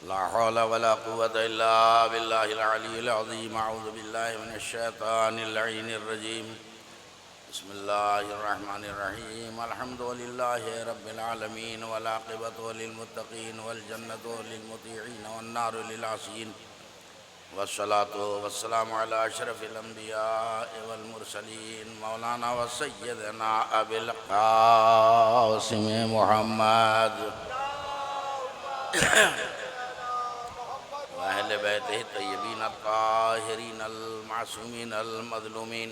ला हौला वला कुव्वता इल्ला बिल्लाहिल अलिय्यिल अज़ीम। अऊज़ु बिल्लाहि मिनश शैतानिर लईनिर रजीम। बिस्मिल्लाहिर रहमानिर रहीम। अल्हम्दुलिल्लाहि रब्बिल आलमीन वल आक़िबतु लिल मुत्तक़ीन वल जन्नतु लिल मुतीईन वन नारु लिल आसीन। वस्सलातु वस्सलामु अला अशरफिल अंबियाइ वल मुरसलीन मौलाना व सय्यदना अबिल क़ासिम मुहम्मद अहले बैतिही तय्यबीन अत्ताहिरीन अल-मासूमीन अल-मज़लूमीन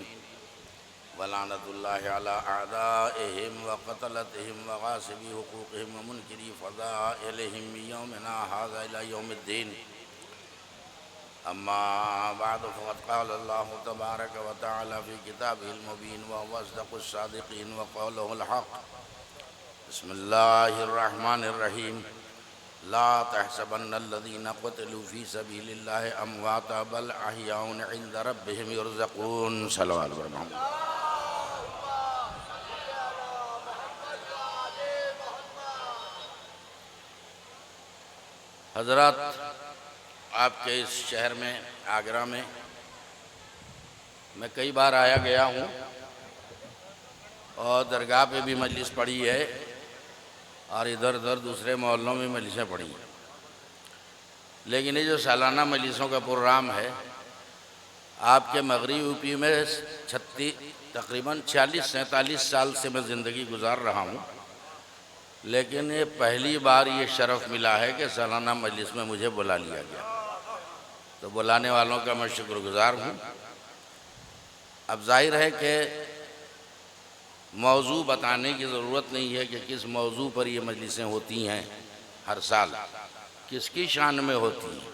वलानतुल्लाहि अला अअदाइहिम व क़तलतिहिम व गासिबी हुकूक़िहिम व मुनकिरी फ़ज़ाइलिहिम यौमिना हाज़ा इला यौमिद्दीन। अम्मा बअद फ़क़द क़ाल अल्लाहु तबारक व तआला फ़ी किताबिहिल मुबीन व हुवा अस्दक़ुस सादिक़ीन व क़ौलुहुल हक़। बिस्मिल्लाहिर रहमानिर रहीम। ला तहसबन्नल्लज़ीना क़ुतिलू फ़ी सबीलिल्लाहि अमवाता बल अहयाउन इंद रब्बिहिम युरज़क़ून। सल्लल्लाहु अलैहि वसल्लम। हज़रत, आपके इस शहर में आगरा में मैं कई बार आया गया हूँ और दरगाह पे भी मजलिस पढ़ी है और इधर उधर दूसरे मोहल्लों में मजलिसें पढ़ी हैं। लेकिन ये जो सालाना मजलिसों का प्रोग्राम है, आपके मगरबी यूपी में तकरीबन 46-47 साल से मैं ज़िंदगी गुजार रहा हूँ, लेकिन ये पहली बार ये शरफ़ मिला है कि सालाना मजलिस में मुझे बुला लिया गया। तो बुलाने वालों का मैं शुक्रगुज़ार हूँ। अब जाहिर है कि मौजू बताने की ज़रूरत नहीं है कि किस मौजू पर ये मजलिसें होती हैं हर साल, किसकी शान में होती हैं।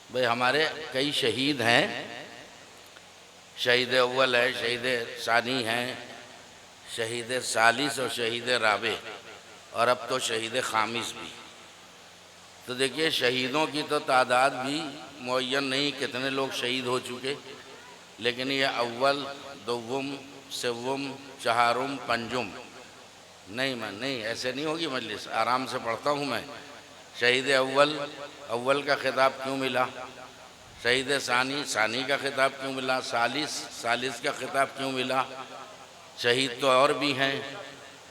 भाई हमारे कई शहीद हैं, शहीद अव्वल है, शहीद सानी हैं, शहीद सालिस और शहीद राबे, और अब तो शहीद खामिस भी। तो देखिए, शहीदों की तो तादाद भी मुअय्यन नहीं कितने लोग शहीद हो चुके, लेकिन ये अव्वल, दोव्वम, सेव्वम, चहारुम, पंजुम नहीं ऐसे नहीं होगी मजलिस। आराम से पढ़ता हूँ मैं। शहीद अव्वल का खिताब क्यों मिला, शहीद सानी का खिताब क्यों मिला, सालिस का खिताब क्यों मिला। शहीद तो और भी हैं।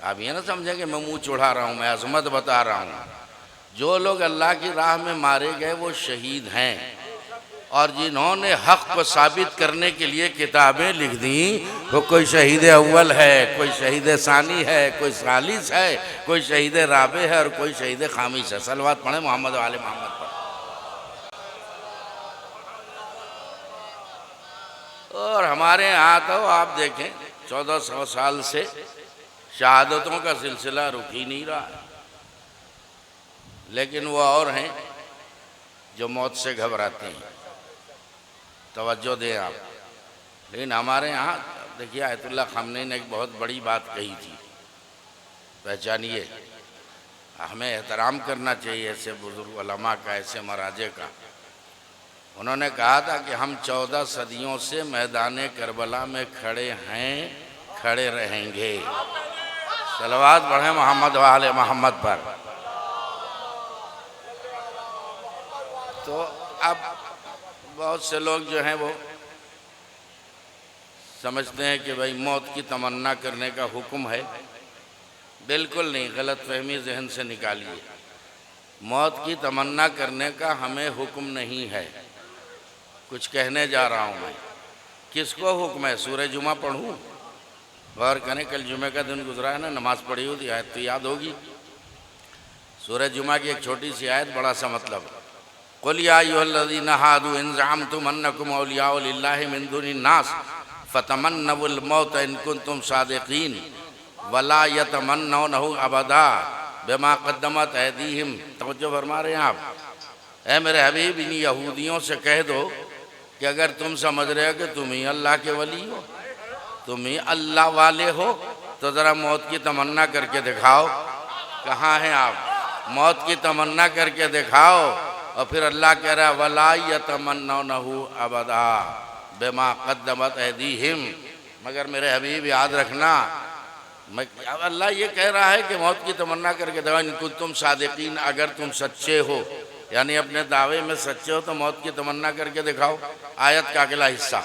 आप ये ना समझें कि मैं मुँह चढ़ा रहा हूँ, मैं अज़मत बता रहा हूँ। जो लोग अल्लाह की राह में मारे गए वो शहीद हैं, और जिन्होंने हक़ को साबित करने के लिए किताबें लिख दी, वो कोई शहीद अव्वल है, कोई शहीद सानी है, कोई सालिस है, कोई शहीद राबे है और कोई शहीद खामिस है। सलवात पढ़े मोहम्मद वाले मोहम्मद पर। और हमारे यहाँ तो आप देखें 1400 साल से शहादतों का सिलसिला रुक ही नहीं रहा है। लेकिन वो और हैं जो मौत से घबराते हैं। तवज्जो दें आप। लेकिन हमारे यहाँ देखिए, आयतुल्लाह ख़ामनेई ने एक बहुत बड़ी बात कही थी, पहचानिए। हमें एहतराम करना चाहिए ऐसे बुज़ुर्ग उलमा का, ऐसे मराजे का। उन्होंने कहा था कि हम 14 सदियों से मैदान करबला में खड़े हैं, खड़े रहेंगे। सलवात पढ़ें मोहम्मद वाले मोहम्मद पर। तो अब बहुत से लोग जो हैं वो समझते हैं कि भाई मौत की तमन्ना करने का हुक्म है। बिल्कुल नहीं, गलत फहमी जहन से निकालिए। मौत की तमन्ना करने का हमें हुक्म नहीं है। कुछ कहने जा रहा हूँ मैं। किसको हुक्म है? सूरह जुमा पढ़ूँ? गौर करें, कल जुमे का दिन गुजरा है ना, नमाज पढ़ी होती आयत तो याद होगी। सूरह जुमा की एक छोटी सी आयत, बड़ा सा मतलब। क़ुल या अय्युहल्लज़ीना हादू इन ज़अमतुम अन्नकुम औलियाउ लिल्लाहि मिन दुनिन नास फ़तमन्नवुल मौत इन कुंतुम सादिक़ीन वला यतमन्नौनहु अबदा बिमा क़द्दमत ऐदीहिम। तवज्जो फरमा रहे हैं आप? ऐ मेरे हबीब, इन यहूदियों से कह दो कि अगर तुम समझ रहे हो कि तुम ही अल्लाह के वली हो, तुम ही अल्लाह वाले हो, तो ज़रा मौत की तमन्ना करके दिखाओ। कहाँ हैं आप? मौत की तमन्ना करके दिखाओ। और फिर अल्लाह कह रहा है वला यतमन्नौनहु अबदा बिमा क़द्दमत ऐदीहिम। मगर मेरे हबीब याद रखना, मैं अब अल्लाह ये कह रहा है कि मौत की तमन्ना करके दवा इनको तुम सादिकीन, अगर तुम सच्चे हो, यानी अपने दावे में सच्चे हो तो मौत की तमन्ना करके दिखाओ। आयत का अगला हिस्सा,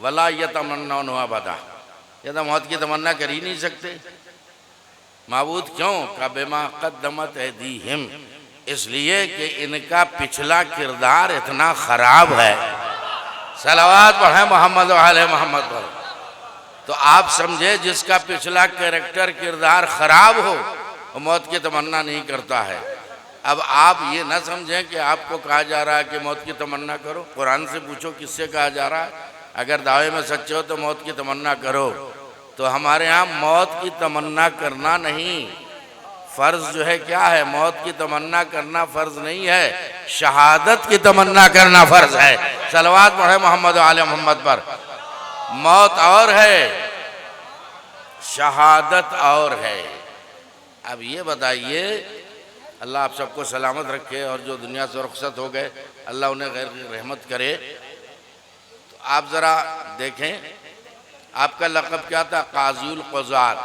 वला यतमन्नौनहा अबदा, ये तो मौत की तमन्ना कर ही नहीं सकते। माबूद क्यों? का बिमा क़द्दमत ऐदीहिम, इसलिए कि इनका पिछला किरदार इतना खराब है। सलावत पढ़े मोहम्मद वाले मोहम्मद पर। तो आप समझे जिसका पिछला कैरेक्टर किरदार खराब हो वो मौत की तमन्ना नहीं करता है। अब आप ये ना समझें कि आपको कहा जा रहा है कि मौत की तमन्ना करो। कुरान से पूछो किससे कहा जा रहा है? अगर दावे में सच्चे हो तो मौत की तमन्ना करो। तो हमारे यहाँ मौत की तमन्ना करना नहीं, फ़र्ज़ जो है क्या है? मौत की तमन्ना करना फ़र्ज़ नहीं है, शहादत की तमन्ना करना फ़र्ज़ है। सलवात पढ़े मोहम्मद आले मोहम्मद पर। मौत और है, शहादत और है। अब ये बताइए, अल्लाह आप सबको सलामत रखे और जो दुनिया से रुखसत हो गए अल्लाह उन्हें गैर रहमत करे। तो आप ज़रा देखें, आपका लक़ब क्या था? काज़ीउल क़ुज़ात।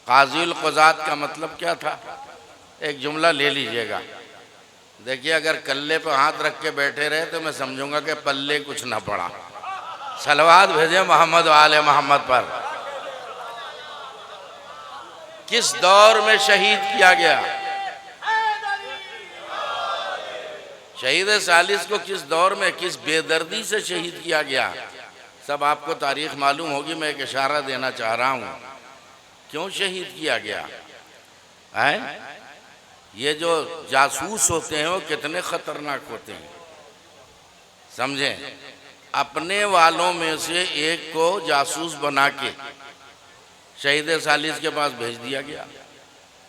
काज़ीउल क़ुज़ात का मतलब क्या था? एक जुमला ले लीजिएगा। देखिए, अगर कल्ले पे हाथ रख के बैठे रहे तो मैं समझूंगा कि पल्ले कुछ ना पड़ा। सलवात भेजे मोहम्मद आले मोहम्मद पर। किस दौर में शहीद किया गया? शहीद सालिस को किस दौर में, किस बेदर्दी से शहीद किया गया? सब आपको तारीख मालूम होगी, मैं एक इशारा देना चाह रहा हूँ। क्यों शहीद किया गया है? ये जो जासूस होते हैं वो कितने खतरनाक होते हैं, समझें। अपने वालों में से एक को जासूस बना के शहीद सालिस के पास भेज दिया गया,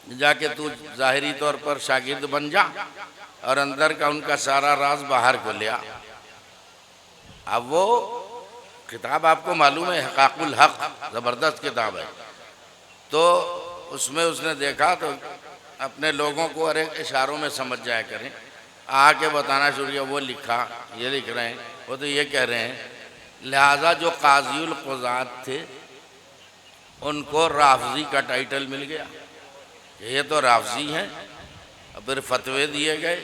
जाके तू ज़ाहिरी तौर पर शागिर्द बन जा और अंदर का उनका सारा राज बाहर को ले आ। अब वो किताब आपको मालूम है, हक़ाक़ुल हक़, ज़बरदस्त किताब है। तो उसमें उसने देखा तो अपने लोगों को अरे इशारों में समझ जाया करें, आके बताना शुरू किया। वो लिखा, ये लिख रहे हैं, वो तो ये कह रहे हैं, लिहाजा जो काज़ीउल क़ुज़ात थे उनको राफ़ज़ी का टाइटल मिल गया, ये तो राफ़ज़ी हैं। फिर फतवे दिए गए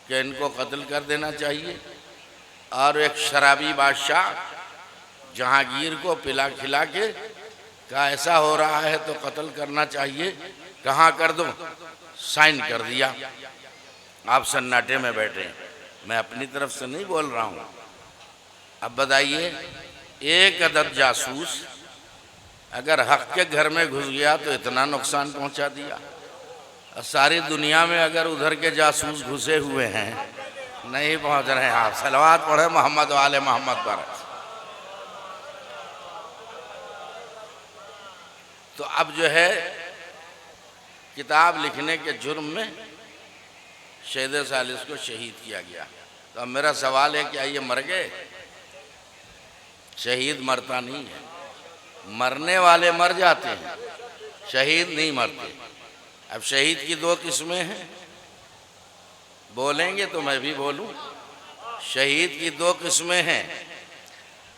कि इनको कत्ल कर देना चाहिए। और एक शराबी बादशाह जहांगीर को पिला खिला के कहा ऐसा हो रहा है तो कत्ल करना चाहिए, कहाँ कर दूं? साइन कर दिया। आप सन्नाटे में बैठे हैं, मैं अपनी तरफ से नहीं बोल रहा हूँ। अब बताइए, एक अदद जासूस अगर हक के घर में घुस गया तो इतना नुकसान पहुँचा दिया। और सारी दुनिया में अगर उधर के जासूस घुसे हुए हैं, नहीं पहुँच रहे हैं। आप सलवात पढ़े मोहम्मद वाले मोहम्मद पर। तो अब जो है किताब लिखने के जुर्म में शहीद सालिस को शहीद किया गया। तो अब मेरा सवाल है, क्या ये मर गए? शहीद मरता नहीं है, मरने वाले मर जाते हैं, शहीद नहीं मरते। अब शहीद की दो किस्में हैं, बोलेंगे तो मैं भी बोलूं। शहीद की दो किस्में हैं।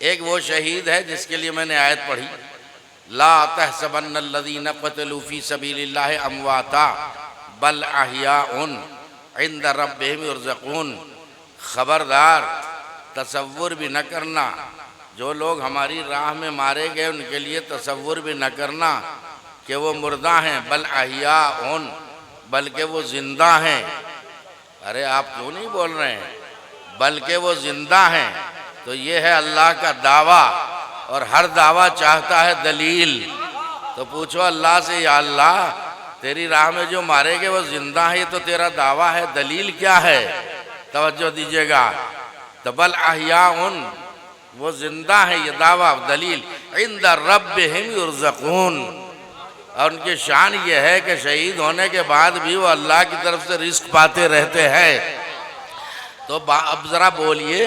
एक वो शहीद है जिसके लिए मैंने आयत पढ़ी, ला तहसबन्नल्लज़ीना क़तलू फ़ी सबीलिल्लाहि अमवाता बल अहयाउन इंद रब्बिहिम युरज़क़ून। खबरदार, तसव्वुर भी न करना, जो लोग हमारी राह में मारे गए उनके लिए तसव्वुर भी न करना कि वो मुर्दा हैं। बल अहयाउन, बल्कि वो जिंदा हैं। अरे आप क्यों नहीं बोल रहे हैं? बल्कि वो जिंदा हैं। तो ये है अल्लाह का दावा, और हर दावा चाहता है दलील। तो पूछो अल्लाह से, या अल्लाह तेरी राह में जो मारे गए वो जिंदा है, ये तो तेरा दावा है, दलील क्या है? तवज्जो दीजिएगा। तो बल अहयाउन, वो जिंदा है, ये दावा, दलील। इंद रब्बिहिम युरज़क़ून, और उनकी शान ये है कि शहीद होने के बाद भी वो अल्लाह की तरफ से रिस्क पाते रहते हैं। तो अब ज़रा बोलिए,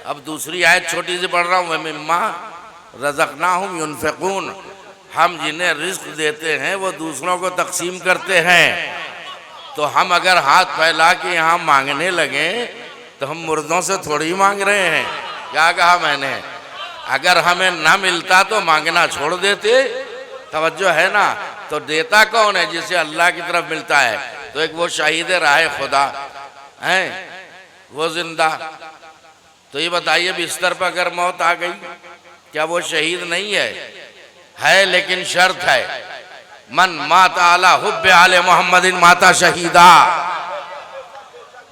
अब दूसरी आयत छोटी सी पढ़ रहा हूँ, मिम्मा रज़क़नाहुम युनफ़िक़ून, हम जिन्हें रिस्क देते हैं वो दूसरों को तकसीम करते हैं। तो हम अगर हाथ फैला के यहाँ मांगने लगें तो हम मुर्दों से थोड़ी मांग रहे हैं। क्या कहा मैंने? अगर हमें ना मिलता तो मांगना छोड़ देते। तवज्जो है ना। तो देता कौन है? जिसे अल्लाह की तरफ मिलता है। तो एक वो शहीद राह खुदा है, वो जिंदा। तो ये बताइए बिस्तर पर अगर मौत आ गई, क्या वो शहीद नहीं है? लेकिन शर्त है, मन माता अला हुब्बे आले मोहम्मदिन माता शहीदा।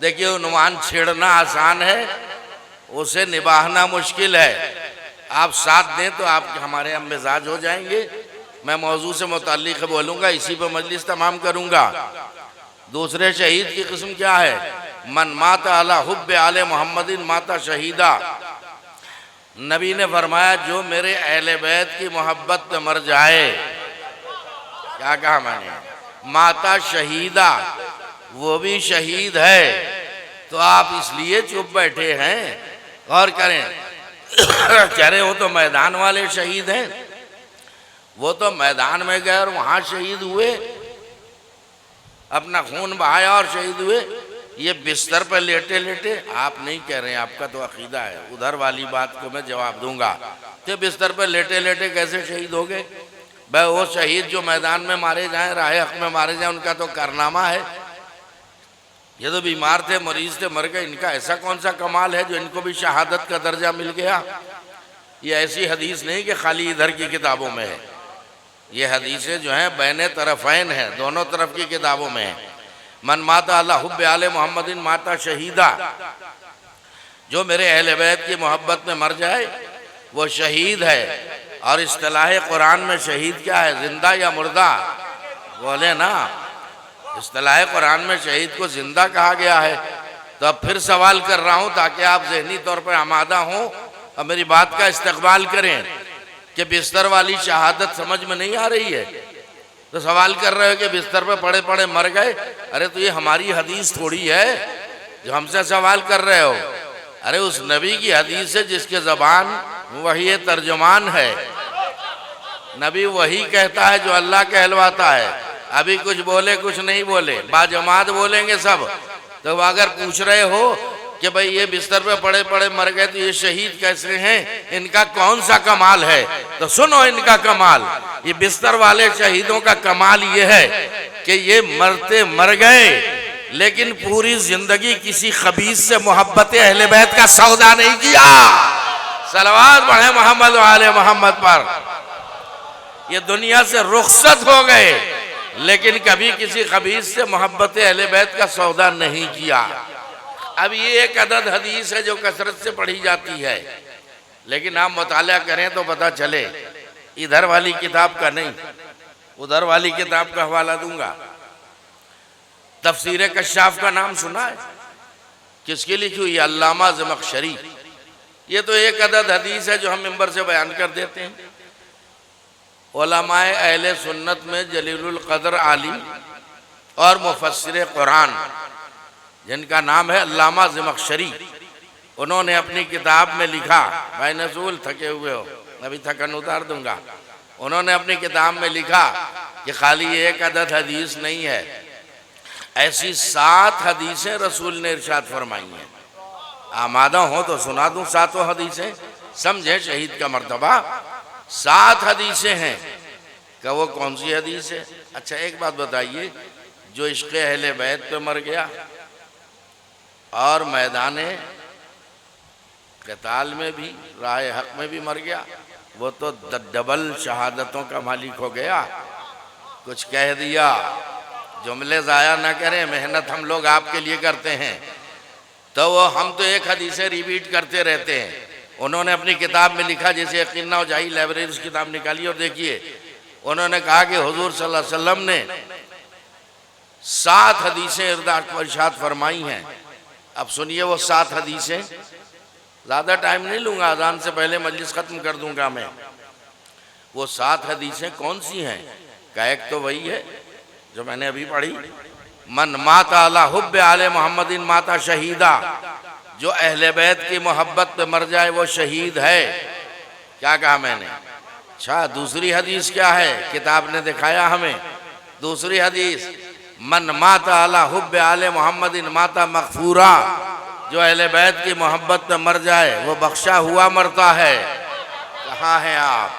देखिए उन्वान छेड़ना आसान है, उसे निभाना मुश्किल है। आप साथ दें तो आप हमारे हम मिजाज हो जाएंगे। मैं मौजू से मुताल्लिक बोलूँगा, इसी पर मजलिस तमाम करूँगा। दूसरे शहीद की किस्म क्या है? मन माता अला हुब्बे आले मोहम्मदिन माता शहीदा। नबी ने फरमाया जो मेरे अहले बैत की मोहब्बत में मर जाए, क्या कहा मैंने? माता शहीदा, वो भी शहीद है। तो आप इसलिए चुप बैठे हैं और करें कह रहे हो तो मैदान वाले शहीद हैं, वो तो मैदान में गए और वहां शहीद हुए, अपना खून बहाया और शहीद हुए। ये बिस्तर पर लेटे लेटे आप नहीं कह रहे हैं, आपका तो अकीदा है। उधर वाली बात को मैं जवाब दूंगा। तो बिस्तर पर लेटे लेटे कैसे शहीद हो गए? भाई वो शहीद जो मैदान में मारे जाएं, राह हक में मारे जाएं, उनका तो कारनामा है। ये तो बीमार थे, मरीज थे, मर गए। इनका ऐसा कौन सा कमाल है जो इनको भी शहादत का दर्जा मिल गया? ये ऐसी हदीस नहीं कि खाली इधर की किताबों में है। ये हदीसें जो हैं बैने तरफ़ैन हैं, दोनों तरफ की किताबों में है। मन माता अल्लाह हुब्बे आले मोहम्मदिन माता शहीदा, जो मेरे अहले बैत की मोहब्बत में मर जाए वो शहीद है। और इस्तिलाह कुरान में शहीद क्या है? जिंदा या मुर्दा? बोले ना। इस्तिलाह कुरान में शहीद को जिंदा कहा गया है। तो अब फिर सवाल कर रहा हूँ ताकि आप ज़हनी तौर पर आमादा हों और मेरी बात का इस्तकबाल करें कि बिस्तर वाली शहादत समझ में नहीं आ रही है। तो सवाल कर रहे हो कि बिस्तर पे पड़े पड़े मर गए। अरे तो ये हमारी हदीस थोड़ी है जो हमसे सवाल कर रहे हो। अरे उस नबी की हदीस है जिसके ज़बान वही तर्जुमान है। नबी वही कहता है जो अल्लाह कहलवाता है। अभी कुछ बोले कुछ नहीं बोले, बाजमात बोलेंगे सब। तो अगर पूछ रहे हो कि भाई ये बिस्तर पे पड़े पड़े मर गए तो ये शहीद कैसे हैं, इनका कौन सा कमाल है? तो सुनो इनका कमाल। ये बिस्तर वाले शहीदों का कमाल ये है कि ये मरते मर गए लेकिन पूरी जिंदगी किसी खबीस से मोहब्बत अहले बैत का सौदा नहीं किया। सलवात बढ़े मोहम्मद वाले मोहम्मद पर। ये दुनिया से रुखसत हो गए लेकिन कभी किसी खबीस से मोहब्बत अहले बैत का सौदा नहीं किया। अब ये एक अदद हदीस है जो कसरत से पढ़ी जाती है, लेकिन आप मुताला करें तो पता चले इधर वाली किताब का नहीं, उधर वाली किताब का हवाला दूंगा। तफसीर कश्शाफ का नाम सुना है? किसकी लिखी हुई? अल्लामा ज़मख़शरी। ये तो एक अदद हदीस है जो हम मिंबर से बयान कर देते हैं। उलमाए अहले सुन्नत में जलीलुल क़द्र आलिम और मुफस्सिर कुरान जिनका नाम है अल्लामा ज़मख़शरी, उन्होंने अपनी किताब में लिखा, भाई नसूल थके हुए हो, अभी थकन उतार दूंगा। उन्होंने अपनी किताब में लिखा कि खाली एक अदद हदीस नहीं है, ऐसी 7 हदीसें रसूल ने इरशाद फरमाई हैं। आमादा हो तो सुना दूं 7 हदीसें, समझे शहीद का मर्तबा। 7 हदीसें हैं। क्या वो कौन सी हदीस है? अच्छा एक बात बताइए, जो इश्क़ अहले बैत पे मर गया और मैदान क़िताल में भी राह हक में भी मर गया, वो तो डबल शहादतों का मालिक हो गया। कुछ कह दिया, जुमले ज़ाया ना करें, मेहनत हम लोग आपके लिए करते हैं। तो वो हम तो एक हदीसें रिपीट करते रहते हैं। उन्होंने अपनी किताब में लिखा, जैसे यकीन ना हो जाइए लाइब्रेरी से किताब निकालिए और देखिए। उन्होंने कहा कि हुजूर सल्लल्लाहु अलैहि वसल्लम ने 7 हदीसें इरशाद फरमाई हैं। अब सुनिए वो 7 हदीसें, ज़्यादा टाइम नहीं लूँगा, अज़ान से पहले मजलिस ख़त्म कर दूँगा मैं। वो 7 हदीसें कौन सी हैं? का एक तो वही है जो मैंने अभी पढ़ी, मन माता अला हुब्बे आले मोहम्मदिन माता शहीदा, जो अहले बैत की मोहब्बत पे मर जाए वो शहीद है। क्या कहा मैंने? अच्छा दूसरी हदीस क्या है? किताब ने दिखाया हमें। दूसरी हदीस, मन माता अला हुब्बे आले मोहम्मदिन माता मग़फ़ूरा, जो अहले बैत की मोहब्बत पे मर जाए वो बख्शा हुआ मरता है। कहाँ हैं आप?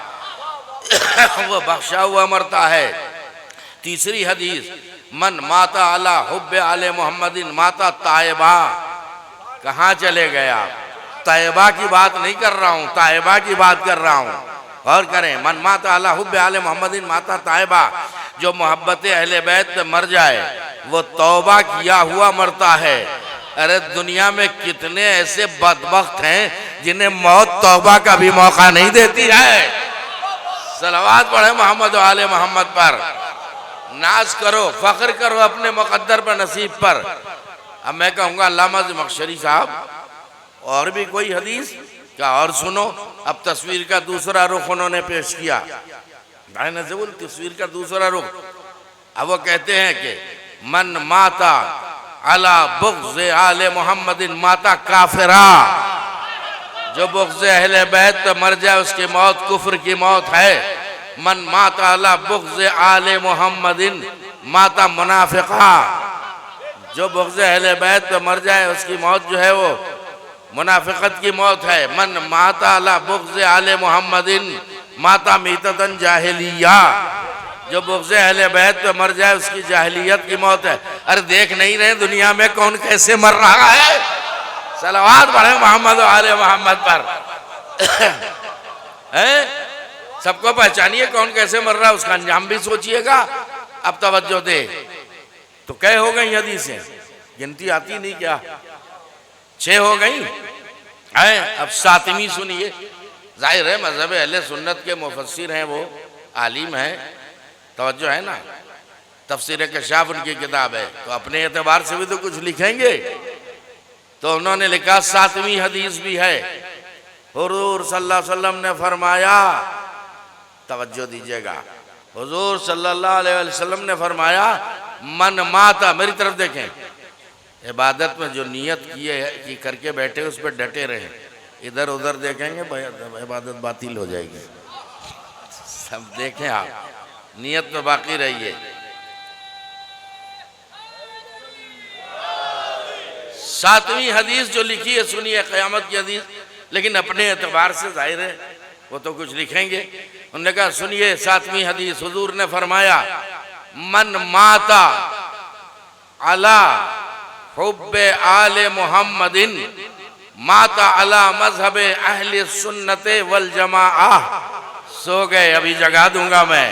वो बख्शा हुआ मरता है। तीसरी हदीस, मन माता अला हुब्बे आले मोहम्मदिन माता तायबा। कहाँ चले गए आप? तायबा की बात नहीं कर रहा हूँ, तायबा की बात कर रहा हूँ। और करें, मन माता अला हुब्बे आले मोहम्मदिन माता तायबा, जो मोहब्बत अहले बैत पे मर जाए वो तौबा किया हुआ मरता है। अरे दुनिया में कितने ऐसे बदबख्त हैं जिन्हें मौत तौबा का भी मौका नहीं देती है। सलावत पढ़े मोहम्मद व आले मोहम्मद पर। नाज करो, फख्र करो अपने मुकद्दर पर, नसीब पर। अब मैं कहूँगा अल्लामा ज़मख़शरी साहब और भी कोई हदीस क्या? और सुनो, अब तस्वीर का दूसरा रुख उन्होंने पेश किया। दाहिने से बोल, तस्वीर का दूसरा रुख। अब वो कहते हैं कि मन माता अला बुग़्ज़ आले मोहम्मदिन माता काफिरा, जो बुग़्ज़ अहले बैत पे मर जाए उसकी मौत कुफ्र की मौत है। मन माता अला बुग़्ज़ आले मोहम्मदिन माता मुनाफिका, जो बुग़्ज़ अहले बैत पे मर जाए उसकी मौत जो है वो मुनाफिकत की मौत है। मन माता अला बुग़्ज़ आले मोहम्मदिन माता मीततन जाहिलिया, जो बुग़्ज़ अहले बैत पे मर जाए उसकी जाहिलियत की मौत है। अरे देख नहीं रहे दुनिया में कौन कैसे मर रहा है? सलावत पढ़े मोहम्मद व आले मोहम्मद पर। सबको पहचानिए कौन कैसे मर रहा है, उसका अंजाम भी सोचिएगा। अब तवज्जो दे। तो कै हो गई हदीसें? गिनती आती नहीं क्या? 6 हो गई है। अब 7वीं सुनिए। जाहिर है मज़हब अहले सुन्नत के मुफस्सिर हैं, वो आलिम हैं, तवज्जो है ना। तफसीर कशाफ उनकी किताब है, तो अपने एतबार से भी तो कुछ लिखेंगे। तो उन्होंने लिखा 7वीं हदीस भी है। हुजूर सल्लल्लाहु अलैहि वसल्लम ने फरमाया, तवज्जो दीजिएगा, हुजूर सल्लल्लाहु अलैहि वसल्लम ने फरमाया, मन माता, मेरी तरफ देखें, इबादत में जो नियत किए कि करके बैठे उस पर डटे रहें। इधर उधर देखेंगे इबादत बातिल हो जाएगी। सब देखें आप, नियत में बाकी रहिए। 7वीं हदीस जो लिखी है सुनिए, क़यामत की हदीस, लेकिन अपने एतबार से जाहिर है वो तो कुछ लिखेंगे। उन्होंने कहा सुनिए 7वीं हदीस, हुजूर ने फरमाया, मन माता अला हुब्बे आले मोहम्मदिन माता अला मज़हब अहले सुन्नते वल जमाआ। सो गए, अभी जगा दूंगा मैं।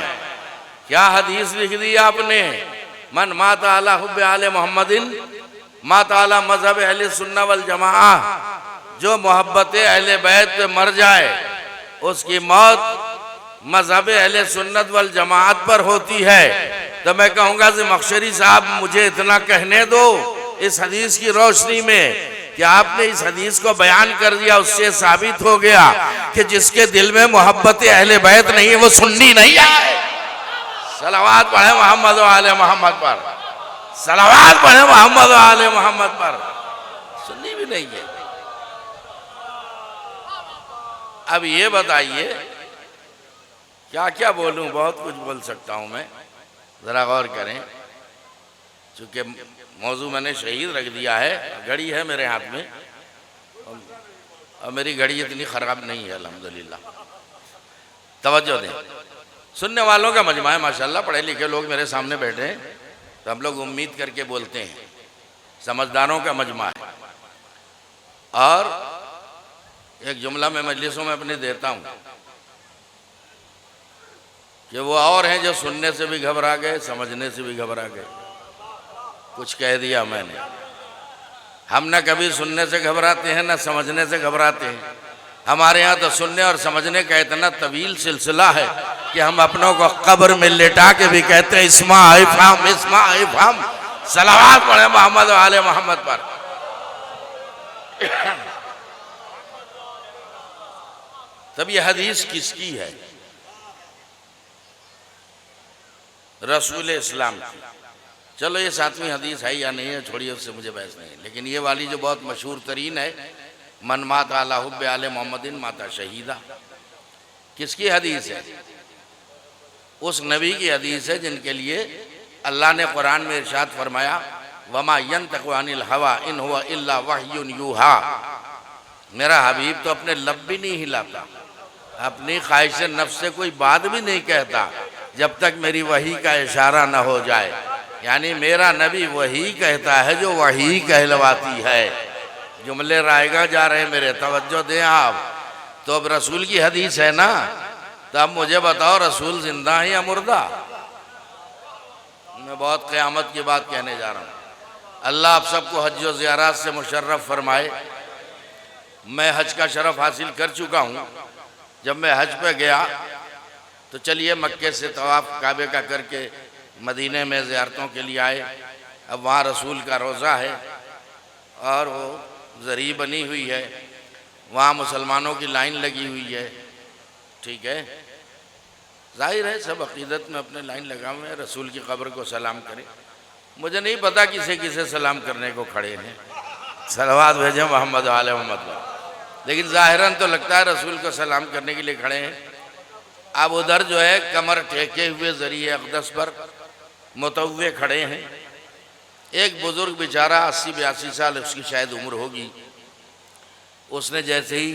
क्या हदीस लिख दी आपने? मन माता अला हुब्बे आले मोहम्मदिन माता अला मज़हब अहले सुन्ना वल जमाआ, जो मोहब्बत अहले बैत पे मर जाए उसकी मौत मज़हब अहले सुन्नत वल जमाअत पर होती है। तो मैं कहूँगा ज़मख़शरी साहब मुझे इतना कहने दो इस हदीस की रोशनी में कि आपने इस हदीस को बयान कर दिया, उससे साबित हो गया कि जिसके दिल में मोहब्बत अहले बैत नहीं है वो सुन्नी नहीं है। सलावत पढ़े मोहम्मद व आले मोहम्मद पर। सलावत पढ़े मोहम्मद व आले मोहम्मद पर। सुन्नी भी नहीं है। अब ये बताइए क्या क्या बोलूं, बहुत कुछ बोल सकता हूं मैं, जरा गौर करें। चूंकि मौजू मैंने शहीद रख दिया है, घड़ी है मेरे हाथ में और मेरी घड़ी इतनी ख़राब नहीं है अल्हम्दुलिल्लाह। तवज्जो दें, सुनने वालों का मजमा है माशाल्लाह, पढ़े लिखे लोग मेरे सामने बैठे हैं तो हम लोग उम्मीद करके बोलते हैं, समझदारों का मजमा है। और एक जुमला मैं मजलिसों में अपने देता हूँ कि वो और हैं जो सुनने से भी घबरा गए, समझने से भी घबरा गए। कुछ कह दिया मैंने। हम न कभी सुनने से घबराते हैं न समझने से घबराते हैं। हमारे यहाँ तो सुनने और समझने का इतना तवील सिलसिला है कि हम अपनों को कब्र में लेटा के भी कहते हैं इस्मा इफ़हम, इस्मा इफ़हम। सलावत पढ़े मोहम्मद व आले मोहम्मद पर। तब ये हदीस किसकी है? रसूल इस्लाम की। चलो ये 7वीं हदीस है या नहीं है छोड़िए, उससे मुझे बहस नहीं। लेकिन ये वाली जो बहुत मशहूर तरीन है, मन माता अला हुब्बे आले मोहम्मदिन माता शहीदा, किसकी हदीस है? उस नबी की हदीस है जिनके लिए अल्लाह ने कुरान में इरशाद फरमाया, वमा यंतक़ु अनिल हवा इन हुवा इल्ला वह्युन यूहा। मेरा हबीब तो अपने लब भी नहीं हिलाता, अपनी ख्वाहिश नफ्स से कोई बात भी नहीं कहता जब तक मेरी वही का इशारा न हो जाए। यानी मेरा नबी वही कहता है जो वही कहलवाती है। जुमले रायगा जा रहे मेरे, तवज्जो दें आप। तो अब रसूल की हदीस है ना, तो अब मुझे बताओ रसूल जिंदा है या मुर्दा? मैं बहुत क़यामत की बात कहने जा रहा हूँ। अल्लाह आप सबको हज व ज़ियारत से मुशर्रफ फरमाए। मैं हज का शरफ हासिल कर चुका हूँ। जब मैं हज पे गया तो चलिए मक्के से तवाफ़ काबे का करके मदीने में ज़ियारतों के लिए आए। अब वहाँ रसूल का रोज़ा है और वो ज़री बनी हुई है, वहाँ मुसलमानों की लाइन लगी हुई है। ठीक है, जाहिर है सब अक़ीदत में अपने लाइन लगा हुए हैं, रसूल की क़ब्र को सलाम करें। मुझे नहीं पता किसे किसे सलाम करने को खड़े हैं, सलवात भेजें मोहम्मद आले मोहम्मद, लेकिन ज़ाहिरन तो लगता है रसूल को सलाम करने के लिए खड़े हैं। अब उधर जो है कमर टेके हुए ज़रिए अक़दस पर मुतव्वे खड़े हैं। एक बुज़ुर्ग बेचारा 80-82 साल उसकी शायद उम्र होगी। उसने जैसे ही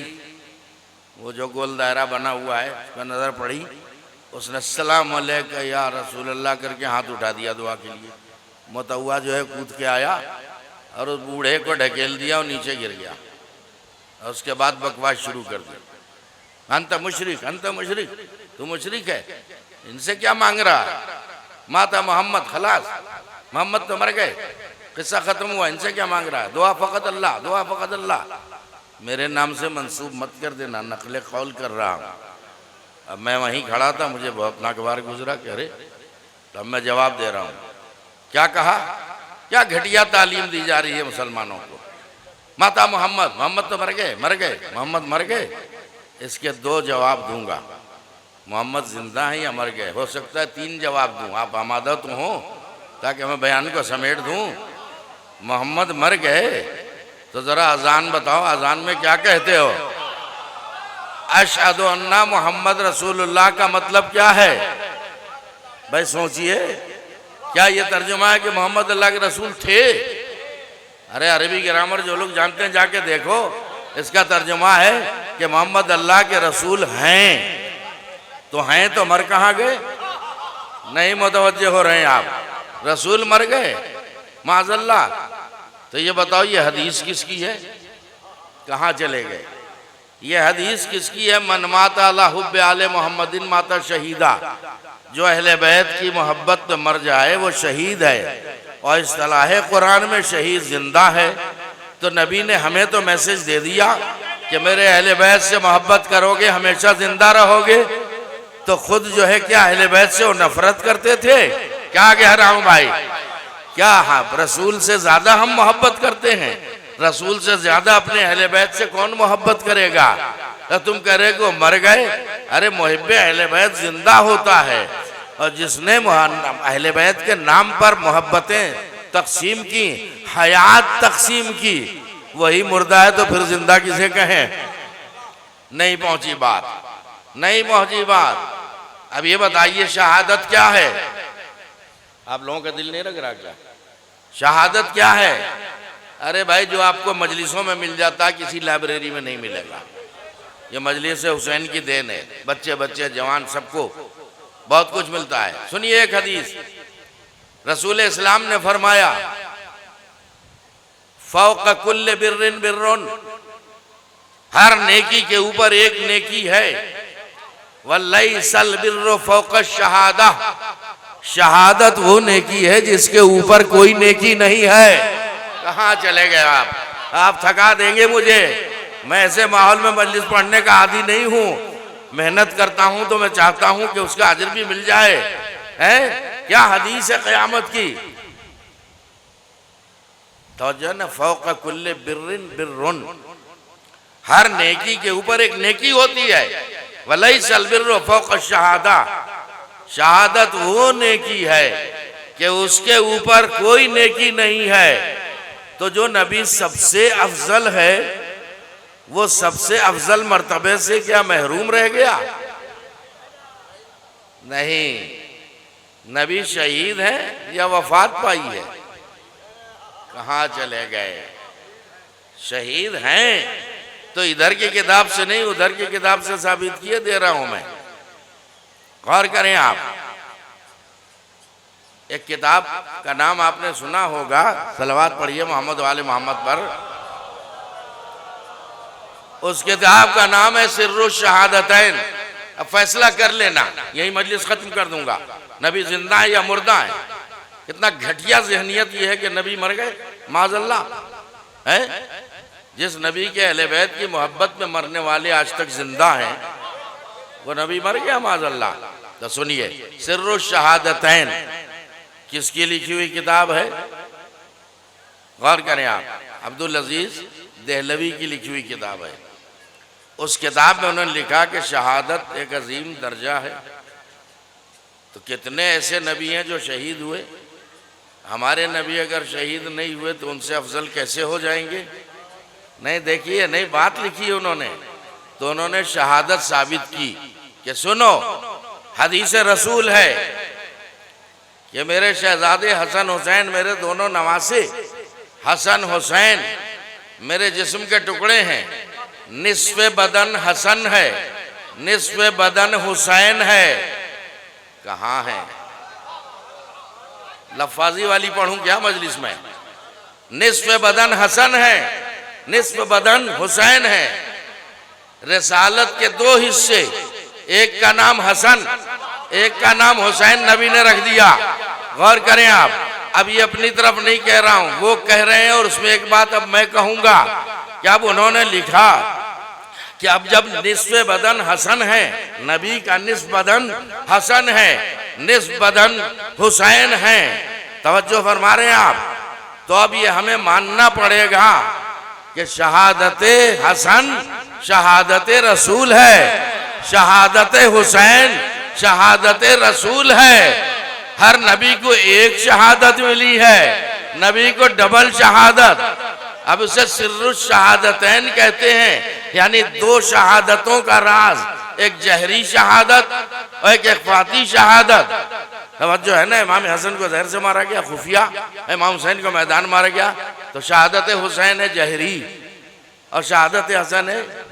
वो जो गोल दायरा बना हुआ है उस पर नज़र पड़ी, उसने अस्सलाम अलैका या रसूल अल्लाह करके हाथ उठा दिया दुआ के लिए। मुतव्वा जो है कूद के आया और उस बूढ़े को ढकेल दिया और नीचे गिर गया। और उसके बाद बकवास शुरू कर दी, अंत मुशरिक, अंत मुशरिक, तू मुशरिक है, इनसे क्या मांग रहा है? माता मोहम्मद, खलास, मोहम्मद तो मर गए, किस्सा ख़त्म हुआ, इनसे क्या मांग रहा है? दुआ फ़कत अल्लाह, दुआ फ़कत अल्लाह। मेरे नाम से मंसूब मत कर देना, नकले कौल कर रहा हूँ। अब मैं वहीं खड़ा था, मुझे बहुत नागवार गुजरा कि अरे, तब मैं जवाब दे रहा हूँ। क्या कहा? क्या घटिया तालीम दी जा रही है मुसलमानों को। माता मोहम्मद, मोहम्मद तो मर गए, मर गए, मोहम्मद मर गए। इसके 2 जवाब दूंगा, मोहम्मद जिंदा है या मर गए। हो सकता है 3 जवाब दूं, आप आमादा तो हो ताकि मैं बयान को समेट दूं। मोहम्मद मर गए तो ज़रा अजान बताओ, अजान में क्या कहते हो? अशहदु अन्ना मोहम्मद रसूलुल्लाह का मतलब क्या है? भाई सोचिए, क्या ये तर्जुमा है कि मोहम्मद अल्लाह के रसूल थे? अरे अरबी ग्रामर जो लोग जानते हैं जाके देखो, इसका तर्जुमा है कि मोहम्मद अल्लाह के रसूल हैं। तो हैं तो मर कहाँ गए? नहीं मुतवज्जे हो रहे हैं आप, रसूल मर गए माज़ल्लाह। तो ये बताओ ये हदीस किसकी है? कहाँ चले गए? ये हदीस किसकी है? मन माता अला हुब्बे आले मोहम्मदिन माता शहीदा, जो अहले बैत की मोहब्बत पे मर जाए वो शहीद है। और इस्तिलाह कुरान में शहीद जिंदा है। तो नबी ने हमें तो मैसेज दे दिया कि मेरे अहले बैत से मोहब्बत करोगे हमेशा जिंदा रहोगे। तो खुद जो है क्या अहले बैत से वो नफरत करते थे? क्या कह रहा हूँ भाई, क्या हाँ रसूल से ज़्यादा हम मोहब्बत करते हैं? रसूल से ज़्यादा अपने अहले बैत से कौन मोहब्बत करेगा? तो तुम कह रहे हो मर गए। अरे मुहिब्बे अहले बैत जिंदा होता है, और जिसने अहले बैत के नाम पर मोहब्बतें तकसीम की, हयात तकसीम की, वही मुर्दा है। तो फिर जिंदा किसे कहें? नहीं पहुंची बात, नहीं पहुंची बात। अब ये बताइए शहादत क्या है? आप लोगों का दिल नहीं लग रहा क्या? शहादत क्या है? अरे भाई जो आपको मजलिसों में मिल जाता है किसी लाइब्रेरी में नहीं मिलेगा। ये मजलिस हुसैन की देन है, बच्चे बच्चे जवान सबको बहुत कुछ मिलता है। सुनिए एक हदीस, रसूल इस्लाम ने फरमाया फौक कुल्ले बिर्रिन बिर्रुन, हर नेकी के ऊपर एक नेकी है। वल्लैसल बिर्रु फौक शहादा, शहादत वो नेकी है जिसके ऊपर कोई नेकी नहीं है। कहाँ चले गए आप थका देंगे मुझे। मैं ऐसे माहौल में मजलिस पढ़ने का आदी नहीं हूँ। मेहनत करता हूँ तो मैं चाहता हूँ कि उसका अजर भी मिल जाए। हैं क्या हदीस है क़यामत की? तो जो न फौक कुल्ले बिर्रिन बिर्रुन, हर नेकी के ऊपर एक नेकी होती है। वलैसल बिर्रु फौक शहादा, शहादत वो नेकी है कि उसके ऊपर कोई नेकी नहीं है। तो जो नबी सबसे अफजल है वो सबसे अफजल मर्तबे से क्या महरूम रह गया? नहीं, नबी शहीद है या वफात पाई है? कहाँ चले गए? शहीद हैं तो इधर की किताब से नहीं, उधर की किताब से साबित किए दे रहा हूं मैं। गौर करें आप, एक किताब का नाम आपने सुना होगा, सलवात पढ़िए मोहम्मद वाले मोहम्मद पर। उस किताब का नाम है सिर्रुश शहादतैन। अब फैसला कर लेना, यही मजलिस खत्म कर दूंगा, नबी जिंदा है या मुर्दा है। कितना घटिया जहनियत ये है कि नबी मर गए, माज़अल्लाह है। जिस नबी के अहले बैत की मोहब्बत में मरने वाले आज तक जिंदा हैं, वो नबी मर गया, माज़अल्लाह। तो सुनिए, सिर्रुश शहादतैन किसकी लिखी हुई किताब है? गौर करें आप, अब्दुल अजीज देहलवी की लिखी हुई किताब है। उस किताब में उन्होंने लिखा कि शहादत एक अजीम दर्जा है। तो कितने ऐसे नबी हैं जो शहीद हुए, हमारे नबी अगर शहीद नहीं हुए तो उनसे अफजल कैसे हो जाएंगे? नहीं, देखिए, नहीं बात लिखी है उन्होंने, तो उन्होंने शहादत साबित की कि सुनो, हदीस रसूल है कि मेरे शहजादे हसन हुसैन, मेरे दोनों नवासे हसन हुसैन मेरे जिस्म के टुकड़े हैं। निस्फ़े बदन हसन है, निस्फ़े बदन हुसैन है। कहाँ है? लफाजी वाली पढ़ूं क्या मजलिस में? निस्फ़े बदन हसन है, निस्फ़ बदन हुसैन है। रिसालत के दो हिस्से, एक का नाम हसन, एक का नाम हुसैन नबी ने रख दिया। गौर करें आप, अब ये अपनी तरफ नहीं कह रहा हूं, वो कह रहे हैं, और उसमें एक बात अब मैं कहूंगा कि अब उन्होंने लिखा कि अब जब निस्फ़े बदन हसन है, नबी का निस्फ़ बदन हसन है, निस्फ़ बदन हुसैन है, तवज्जो फरमा रहे हैं आप, तो अब ये हमें मानना पड़ेगा कि शहादत हसन शहादत रसूल है, शहादत हुसैन शहादत रसूल है। हर नबी को एक शहादत मिली है, नबी को डबल शहादत। अब उसे सिर्रुश शहादतैन कहते हैं, यानी दो शहादतों का राज, एक जहरी शहादत और एक इख्फाती शहादत। तवज्जो है ना, इमाम हसन को जहर से मारा गया खुफिया, इमाम हुसैन को मैदान मारा गया, तो शहादत हुसैन है जहरी और शहादत हसन है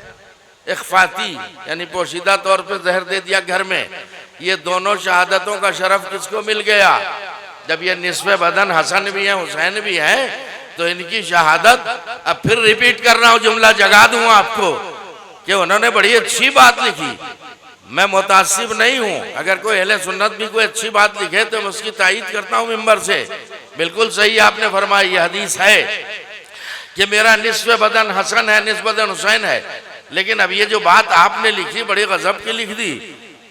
इख्फाती, यानी पोशीदा तौर पे जहर दे दिया घर में। ये दोनों शहादतों का शरफ किसको मिल गया? जब ये निस्फ़े बदन हसन भी है हुसैन भी है, तो इनकी शहादत, अब फिर रिपीट कर रहा हूं, जुमला जगा दूं आपको कि उन्होंने बड़ी अच्छी बात लिखी। मैं मुतासिब नहीं हूं, अगर कोई अहले सुन्नत भी कोई अच्छी बात लिखे तो मैं उसकी तायीद करता हूं मिंबर से। बिल्कुल सही आपने फरमाई, ये हदीस है कि मेरा निस्फ़े बदन हसन है, निस्फ़े बदन हुसैन है। लेकिन अब ये जो बात आपने लिखी बड़ी गजब की लिख दी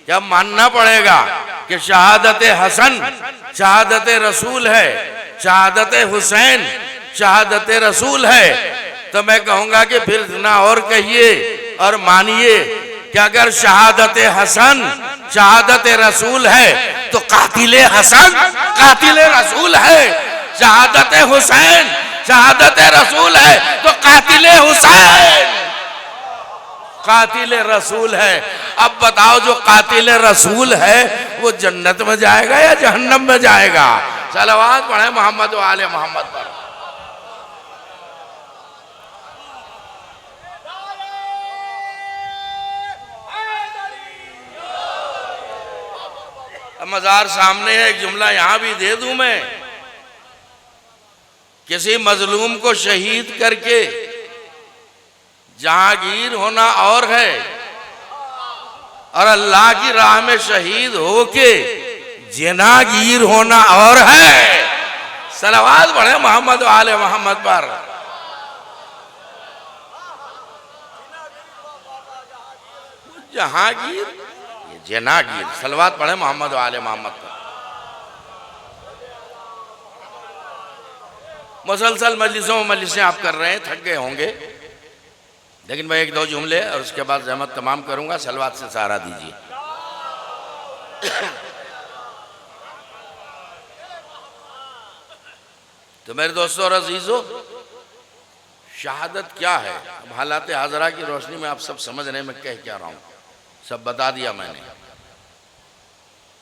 कि अब मानना पड़ेगा कि शहादत हसन शहादत रसूल है, शहादत हुसैन शहादत रसूल है। तो मैं कहूंगा कि फिर ना और कहिए और मानिए कि अगर शहादत हसन शहादत रसूल है तो कातिले हसन कातिले रसूल है, शहादत हुसैन शहादत रसूल है तो कातिले हुसैन कातिले रसूल है। अब बताओ, जो कातिले रसूल है वो जन्नत में जाएगा या जहन्नम में जाएगा? सलावत पढ़े मोहम्मद व आले मोहम्मद पर। मजार सामने है, एक जुमला यहां भी दे दूं मैं। किसी मजलूम को शहीद करके जहांगीर होना और है, और अल्लाह की राह में शहीद होके जनागीर होना और है। सलावत पढ़े मोहम्मद व आले मोहम्मद पर। जहांगीर, जनागीर, सलवात पढ़े मोहम्मद वाले मोहम्मद पर। मुसलसल मजलिसें आप कर रहे हैं, थक गए होंगे, लेकिन मैं एक दो जुमले और उसके बाद जहमत तमाम करूंगा। सलवात से सहारा दीजिए। तो मेरे दोस्तों और अजीजों, शहादत क्या है? अब हालात हाजरा की रोशनी में आप सब समझ रहे हैं मैं कह क्या रहा हूं। सब बता दिया मैंने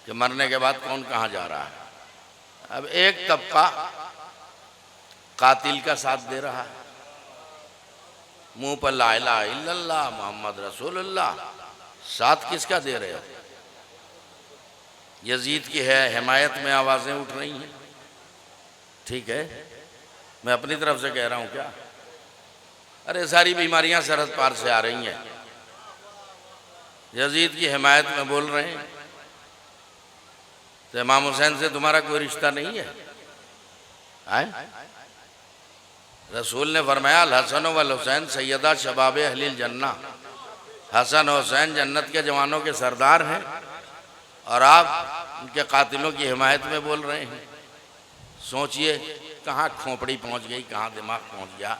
कि मरने के बाद कौन कहाँ जा रहा है। अब एक तबका कातिल का साथ दे रहा है, मुंह पर ला इलाहा इल्लल्लाह मोहम्मद रसूलुल्लाह, साथ किसका दे रहे हो? यजीद की है हिमायत में आवाज़ें उठ रही हैं। ठीक है, मैं अपनी तरफ से कह रहा हूँ क्या? अरे सारी बीमारियां सरहद पार से आ रही हैं, यजीद की हिमायत में बोल रहे हैं। तो इमाम हुसैन से तुम्हारा कोई रिश्ता नहीं है? आए? रसूल ने फरमाया हसन वल हुसैन सैयदा शबाब अहलिल जन्ना, हसन हुसैन जन्नत के जवानों के सरदार हैं और आप उनके कातिलों की हिमायत में बोल रहे हैं। सोचिए कहाँ खोपड़ी पहुँच गई, कहाँ दिमाग पहुँच गया,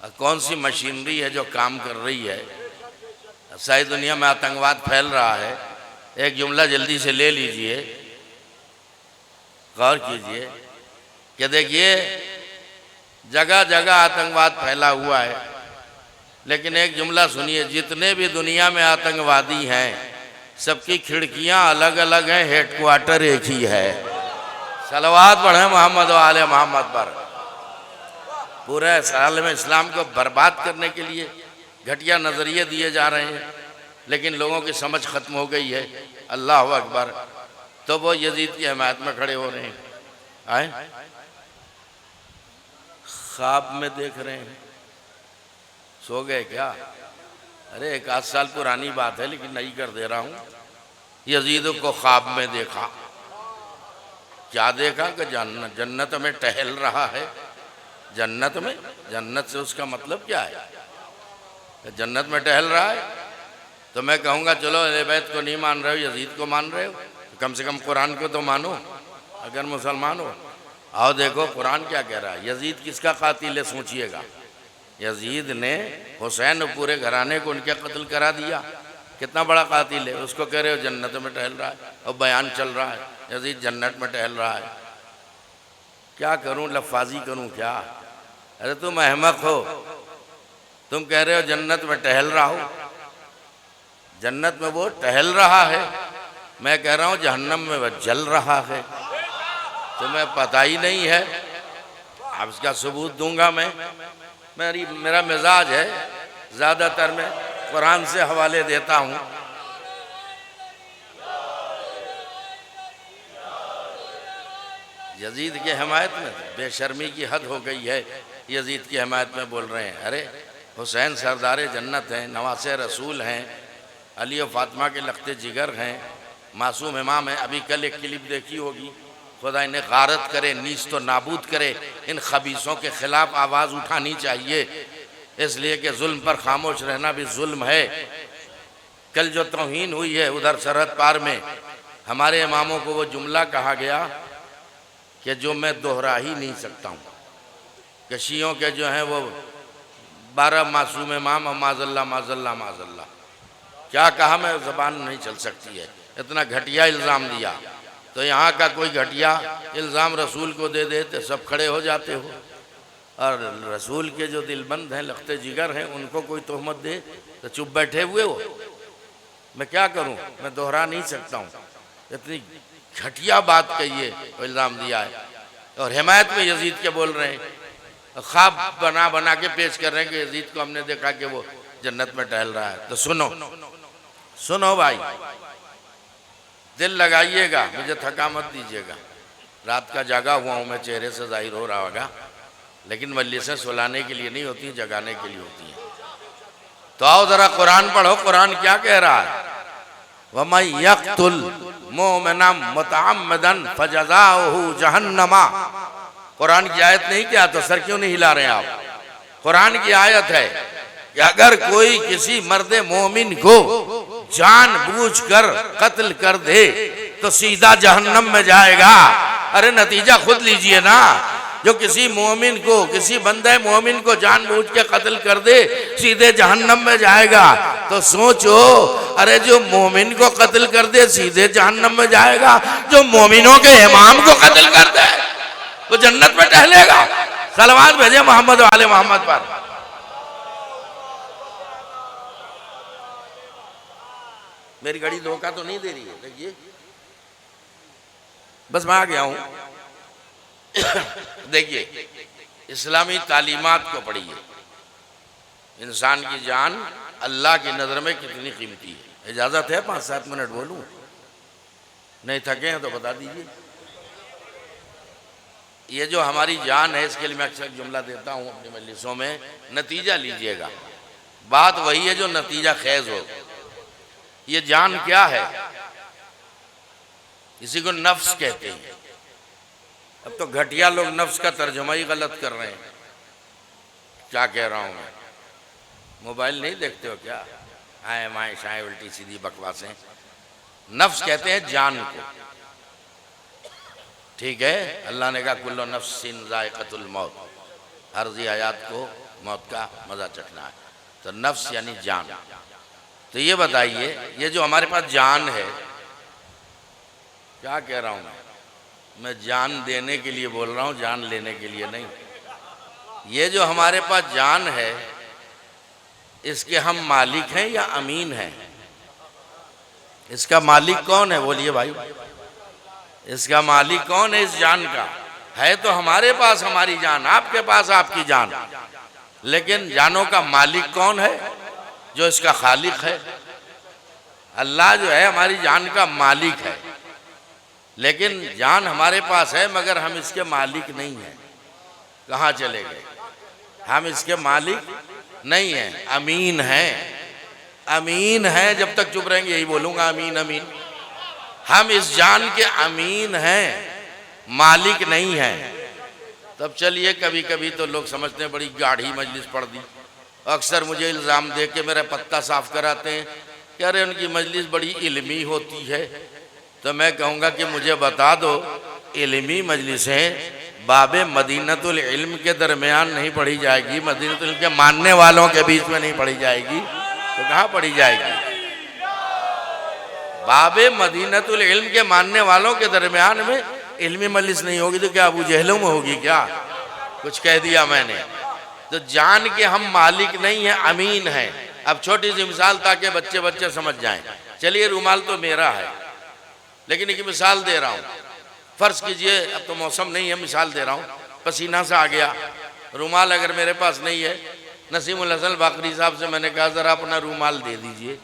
और कौन सी मशीनरी है जो काम कर रही है। सारी दुनिया में आतंकवाद फैल रहा है। एक जुमला जल्दी से ले लीजिए, गौर कीजिए कि देखिए जगह जगह आतंकवाद फैला हुआ है, लेकिन एक जुमला सुनिए, जितने भी दुनिया में आतंकवादी हैं सबकी खिड़कियां अलग अलग हैं, हेडक्वार्टर एक ही है। सलवात पढ़े मोहम्मद वाले मोहम्मद पर। पूरे साल में इस्लाम को बर्बाद करने के लिए घटिया नज़रिए दिए जा रहे हैं, लेकिन लोगों की समझ खत्म हो गई है। अल्लाह अकबर। तो वो यजीद की हिमायत में खड़े हो रहे हैं। आए ख्वाब में देख रहे हैं। सो गए क्या? अरे 1 साल पुरानी बात है, लेकिन नहीं कर दे रहा हूँ। यजीद को ख्वाब में देखा। क्या देखा? कि जन्नत में टहल रहा है। जन्नत में, जन्नत से उसका मतलब क्या है? जन्नत में टहल रहा है। तो मैं कहूँगा चलो अहले बैत को नहीं मान रहे हो, यजीद को मान रहे हो, तो कम से कम कुरान को तो मानो अगर मुसलमान हो। आओ देखो कुरान क्या कह रहा है। यजीद किसका कातिल है? सोचिएगा। यजीद ने हुसैन पूरे घराने को उनके कत्ल करा दिया। कितना बड़ा कातिल है। उसको कह रहे हो जन्नत में टहल रहा है, और बयान चल रहा है यजीद जन्नत में टहल रहा है। क्या करूं, लफाजी करूं क्या? अरे तुम अहमक हो, तुम कह रहे हो जन्नत में टहल रहा हो। जन्नत में वो टहल रहा है, मैं कह रहा हूं जहन्नम में वह जल रहा है। तुम्हें पता ही नहीं है। अब इसका सबूत दूंगा मैं। मेरा मिजाज है ज़्यादातर मैं कुरान से हवाले देता हूँ। यजीद की हिमायत में बेशर्मी की हद हो गई है। यजीद की हिमायत में बोल रहे हैं। अरे हुसैन सरदार जन्नत हैं, नवासे रसूल हैं, अली और फातिमा के लखते जिगर हैं, मासूम इमाम है। अभी कल एक क्लिप देखी होगी, खुदा इन्हें गारत करे, नीच तो नाबूद करे। इन खबीसों के खिलाफ आवाज़ उठानी चाहिए, इसलिए कि जुल्म पर खामोश रहना भी जुल्म है। कल जो तौहीन हुई है उधर सरहद पार में, हमारे इमामों को वो जुमला कहा गया कि जो मैं दोहरा ही नहीं सकता हूँ, कि शियों के जो हैं वो 12 मासूम इमाम, माज़ल्ला माज़ल्ला माज़ल्ला। क्या कहा, मैं ज़बान नहीं चल सकती है। इतना घटिया इल्ज़ाम दिया। तो यहाँ का कोई घटिया इल्ज़ाम रसूल को दे दे तो सब खड़े हो जाते हो, और रसूल के जो दिलबंद हैं, लखते जिगर हैं, उनको कोई तोहमत दे तो चुप बैठे हुए हो। मैं क्या करूँ, मैं दोहरा नहीं सकता हूँ। इतनी घटिया बात कहिए, इल्ज़ाम दिया है, और हिमायत में यजीद के बोल रहे हैं। ख्वाब बना बना के पेश कर रहे हैं कि यजीद को हमने देखा कि वो जन्नत में टहल रहा है। तो सुनो सुनो भाई, दिल लगाइएगा, मुझे थका मत दीजिएगा। रात का जागा हुआ हूँ मैं, चेहरे से जाहिर हो रहा होगा, लेकिन मजलिसें सुलाने के लिए नहीं होती, जगाने के लिए होती हैं। तो आओ जरा कुरान पढ़ो, कुरान क्या कह रहा है। वमन यक़्तुल मुमिनन मुतअम्मिदन फजज़ाउहु जहन्नमा। कुरान की आयत नहीं क्या? तो सर क्यों नहीं हिला रहे आप? कुरान की आयत है कि अगर कोई किसी मर्द मोमिन को जानबूझकर कत्ल कर दे तो सीधा जहन्नम में जाएगा। अरे नतीजा खुद लीजिए ना। जो किसी मोमिन को, किसी बंदे मोमिन को जानबूझ के कत्ल कर दे सीधे जहन्नम में जाएगा। तो सोचो, अरे जो मोमिन को कत्ल कर दे सीधे जहन्नम में जाएगा, जो मोमिनों के इमाम को कत्ल कर दे वो जन्नत में टहलेगा। सलवात भेजे मोहम्मद वाले मोहम्मद पर। मेरी घड़ी धोखा तो नहीं दे रही है? देखिए, बस मैं आ गया हूं। देखिए, इस्लामी तालीमात को पढ़िए। इंसान की जान अल्लाह की नज़र में कितनी कीमती है। इजाज़त है 5-7 मिनट बोलूं? नहीं थके हैं तो बता दीजिए। ये जो हमारी जान है, इसके लिए मैं अक्सर जुमला देता हूँ अपनी मजलिसों में, नतीजा लीजिएगा। बात वही है जो नतीजा खेज हो। ये जान क्या है? इसी को नफ्स कहते हैं। अब तो घटिया लोग नफ्स का तर्जुमा ही गलत कर रहे हैं। क्या कह रहा हूँ मैं? मोबाइल नहीं देखते हो क्या? आए माए शाए उल्टी सीधी बकवासें। नफ्स कहते हैं जान को, ठीक है? अल्लाह ने कहा कुल्लु नफ्सिन ज़ाइक़तुल मौत, हर ज़ी हयात को मौत का मज़ा चखना है। तो नफ्स यानी जान। तो ये बताइए, ये जो हमारे पास जान है, क्या कह रहा हूँ मैं जान देने के लिए बोल रहा हूँ, जान लेने के लिए नहीं। ये जो हमारे पास जान है, इसके हम मालिक हैं या अमीन हैं? इसका मालिक कौन है? बोलिए भाई, इसका मालिक कौन है? इस जान का है तो हमारे पास हमारी जान, आपके पास आपकी जान, लेकिन जानों का मालिक कौन है? जो इसका खालिक है। अल्लाह जो है हमारी जान का मालिक है, लेकिन जान हमारे पास है मगर हम इसके मालिक नहीं हैं। कहाँ चले गए? हम इसके मालिक नहीं हैं, अमीन हैं। अमीन हैं, जब तक चुप रहेंगे यही बोलूँगा, अमीन अमीन। हम इस जान के अमीन हैं, मालिक नहीं हैं। तब चलिए, कभी कभी तो लोग समझते हैं बड़ी गाढ़ी मजलिस पढ़ दी। अक्सर मुझे इल्ज़ाम दे के मेरा पत्ता साफ कराते हैं कि अरे उनकी मजलिस बड़ी इल्मी होती है। तो मैं कहूँगा कि मुझे बता दो, इल्मी मजलिसें बाबे मदीनतुल इल्म के दरमियान नहीं पढ़ी जाएगी, मदीनतुल इल्म के मानने वालों के बीच में नहीं पढ़ी जाएगी, तो कहाँ पढ़ी जाएगी? बाबे मदीनतुल इल्म के मानने वालों के दरमियान में इल्मी मजलिस नहीं होगी तो क्या अबू जहलों में होगी क्या? कुछ कह दिया मैंने। तो जान के हम मालिक नहीं हैं, अमीन हैं। अब छोटी सी मिसाल ताकि बच्चे बच्चे समझ जाएं। चलिए, रुमाल तो मेरा है, लेकिन एक मिसाल दे रहा हूँ। फर्ज कीजिए, अब तो मौसम नहीं है, मिसाल दे रहा हूँ, पसीना सा आ गया, रुमाल अगर मेरे पास नहीं है, नसीमुल हसन बाकरी साहब से मैंने कहा ज़रा अपना रुमाल दे दीजिए,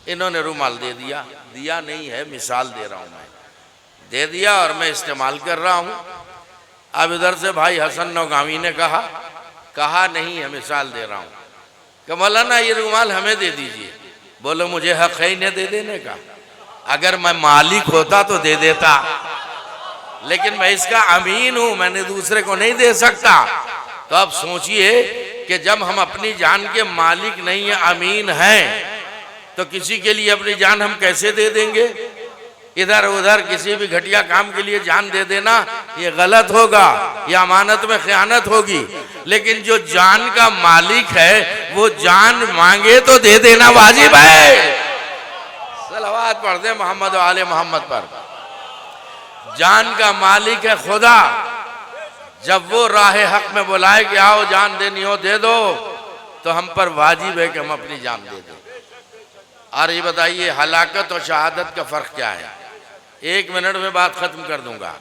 इन्होंने रुमाल दे दिया। दिया नहीं है, मिसाल दे रहा हूँ मैं। दे दिया और मैं इस्तेमाल कर रहा हूँ। अब इधर से भाई हसन नौगावी ने कहा नहीं है, मिसाल दे रहा हूँ कि मौलाना ये रुमाल हमें दे दीजिए। बोलो मुझे हक है इन्हें दे देने का? अगर मैं मालिक होता तो दे देता, लेकिन मैं इसका अमीन हूँ, मैंने दूसरे को नहीं दे सकता। तो अब सोचिए कि जब हम अपनी जान के मालिक नहीं है, अमीन हैं, तो किसी के लिए अपनी जान हम कैसे दे देंगे? इधर उधर किसी भी घटिया काम के लिए जान दे देना ये गलत होगा, ये अमानत में खयानत होगी। लेकिन जो जान का मालिक है वो जान मांगे तो दे देना वाजिब है। सलावत पढ़ दे मोहम्मद व आले मोहम्मद पर। जान का मालिक है खुदा। जब वो राह हक में बुलाए कि आओ जान देनी हो दे दो, तो हम पर वाजिब है कि हम अपनी जान दे दें। और ये बताइए, हलाकत और शहादत का फ़र्क क्या है? 1 मिनट में बात ख़त्म कर दूंगा।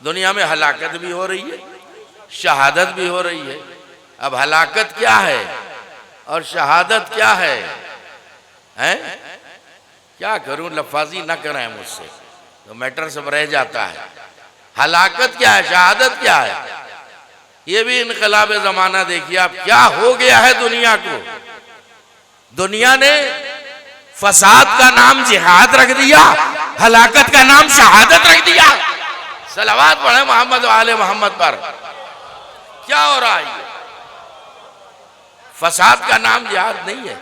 दुनिया में हलाकत भी हो रही है, शहादत भी हो रही है। अब हलाकत क्या है और शहादत क्या है? हैं? क्या करूं, लफाजी ना कराएं मुझसे, तो मैटर सब रह जाता है। हलाकत क्या है, शहादत क्या है? ये भी इनकलाब ज़माना देखिए आप, क्या हो गया है दुनिया को। दुनिया ने फसाद का नाम जिहाद रख दिया, हलाकत का नाम शहादत रख दिया। सलावत पढ़े मोहम्मद व आले मोहम्मद पर। क्या हो रहा है? फसाद का नाम जिहाद नहीं है,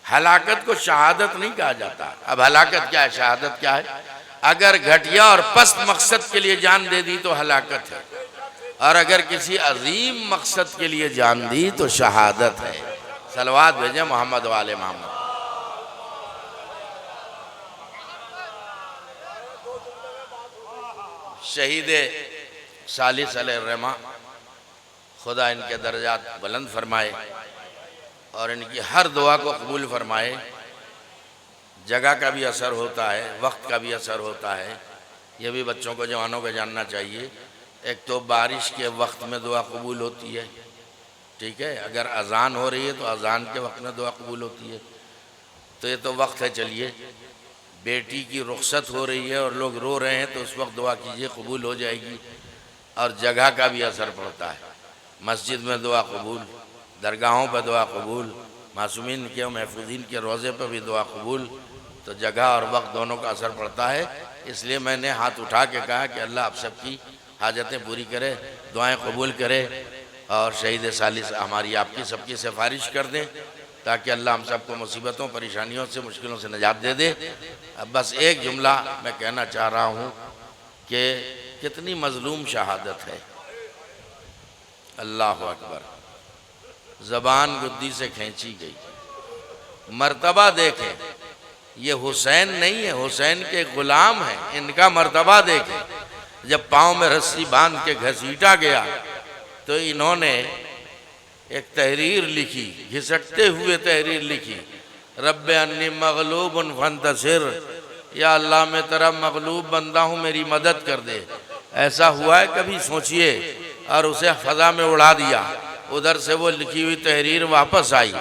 हलाकत को शहादत नहीं कहा जाता। अब हलाकत क्या है, शहादत क्या है? अगर घटिया और पस्त मकसद के लिए जान दे दी तो हलाकत है, और अगर किसी अजीम मकसद के लिए जान दी तो शहादत है। सलवात भेजे मोहम्मद वाले मोहम्मद। शहीद सालिस अलैहिर्रहमा, खुदा इनके दर्जात बुलंद फरमाए और इनकी हर दुआ को कबूल फरमाए। जगह का भी असर होता है, वक्त का भी असर होता है, ये भी बच्चों को जवानों को जानना चाहिए। एक तो बारिश के वक्त में दुआ कबूल होती है, ठीक है, अगर अजान हो रही है तो अजान के वक्त में दुआ कबूल होती है। तो ये तो वक्त है, चलिए बेटी की रुखसत हो रही है और लोग रो रहे हैं तो उस वक्त दुआ कीजिए, कबूल हो जाएगी। और जगह का भी असर पड़ता है, मस्जिद में दुआ कबूल, दरगाहों पर दुआ कबूल, मासूमीन के महफूजीन के रोज़े पर भी दुआ कबूल। तो जगह और वक्त दोनों का असर पड़ता है। इसलिए मैंने हाथ उठा के कहा कि अल्लाह आप सबकी हाजतें पूरी करे, दुआएं कबूल करे और शहीद सालिस हमारी आपकी सबकी सिफारिश कर दें ताकि अल्लाह हम सबको मुसीबतों परेशानियों से मुश्किलों से निजात दे दे। अब बस एक जुमला मैं कहना चाह रहा हूँ कि कितनी मज़लूम शहादत है। अल्लाह अकबर, ज़बान गुद्दी से खींची गई। मर्तबा देखें, ये हुसैन नहीं है, हुसैन के गुलाम हैं, इनका मर्तबा देखें। जब पाँव में रस्सी बांध के घसीटा गया तो इन्होंने एक तहरीर लिखी, घिसटते हुए तहरीर लिखी, रब्बे अन्नी मगलूबुन फंतसिर, या अल्लाह मैं तेरा मगलूब बंदा हूँ, मेरी मदद कर दे। ऐसा हुआ है कभी, सोचिए। और उसे फ़ज़ा में उड़ा दिया। उधर से वो लिखी हुई तहरीर वापस आई,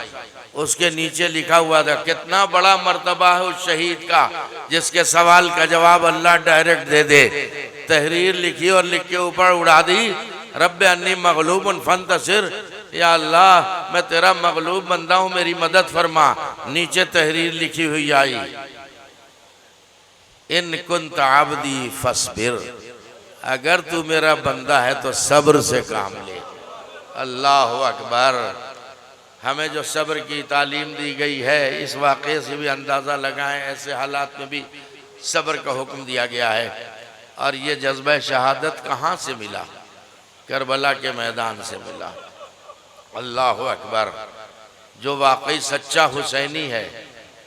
उसके नीचे लिखा हुआ था, कितना बड़ा मर्तबा है उस शहीद का जिसके सवाल का जवाब अल्लाह डायरेक्ट दे दे। तहरीर लिखी और लिख के ऊपर उड़ा दी, रब्बे अन्नी मगलूबुन फंतसिर, या अल्लाह मैं तेरा मगलूब बंदा हूँ, मेरी मदद फरमा। नीचे तहरीर लिखी हुई आई, इन कुंत आबदी फस्बिर, अगर तू मेरा बंदा है तो सब्र से काम ले। अल्लाह अकबर। हमें जो सब्र की तालीम दी गई है, इस वाक़े से भी अंदाज़ा लगाएं, ऐसे हालात में भी सब्र का हुक्म दिया गया है। और ये जज्बा शहादत कहाँ से मिला? करबला के मैदान से मिला। अल्लाह अकबर। जो वाकई सच्चा हुसैनी है